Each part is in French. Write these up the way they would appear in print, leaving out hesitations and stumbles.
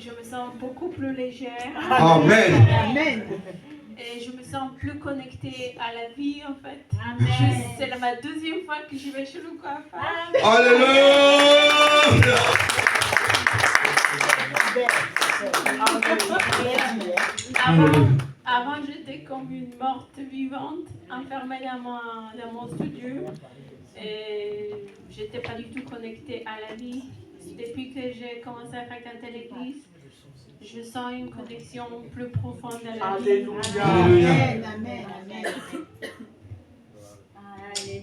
je me sens beaucoup plus légère. Amen. Amen. Et je me sens plus connectée à la vie en fait. Amen. C'est ma deuxième fois que j'y vais chez le coiffeur. Alléluia. Avant j'étais comme une morte vivante, enfermée dans mon studio. Et j'étais pas du tout connectée à la vie. Depuis que j'ai commencé à fréquenter l'église, je sens une connexion plus profonde à la vie. Alléluia. Alléluia. Amen. Amen.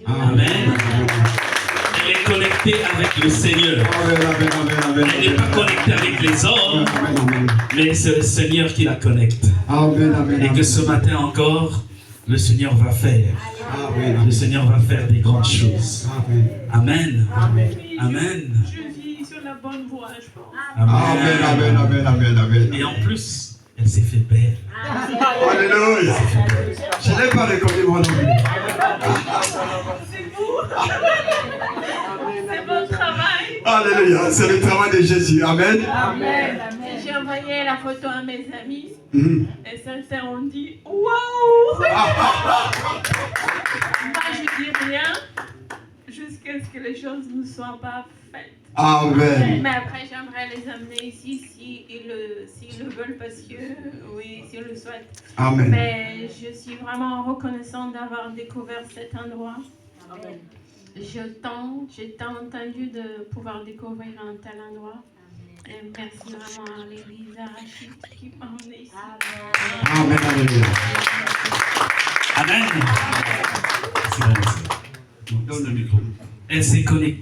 Amen. Elle est connectée avec le Seigneur. Elle n'est pas connectée avec les hommes, mais c'est le Seigneur qui la connecte. Et que ce matin encore, le Seigneur va faire. Le Seigneur va faire des grandes choses. Amen. Amen. Je vis sur la bonne voie, je pense. Amen. Et en plus, elle s'est fait belle. Alléluia. Je n'ai pas reconnu mon nom. C'est vous. C'est mon travail. Alléluia. C'est le travail de Jésus. Amen. Amen. J'ai envoyé la photo à mes amis. Et certains ont dit waouh. Moi je dis rien jusqu'à ce que les choses ne soient pas faites. Amen. Mais après j'aimerais les amener ici s'ils le veulent parce que oui, s'ils le souhaitent. Amen. Mais je suis vraiment reconnaissante d'avoir découvert cet endroit. Amen. J'ai tant entendu de pouvoir découvrir un tel endroit. Et merci vraiment à l'église Arachide qui m'a emmené ici. Amen. Alléluia. Amen. Donne le micro. Elle s'est connectée.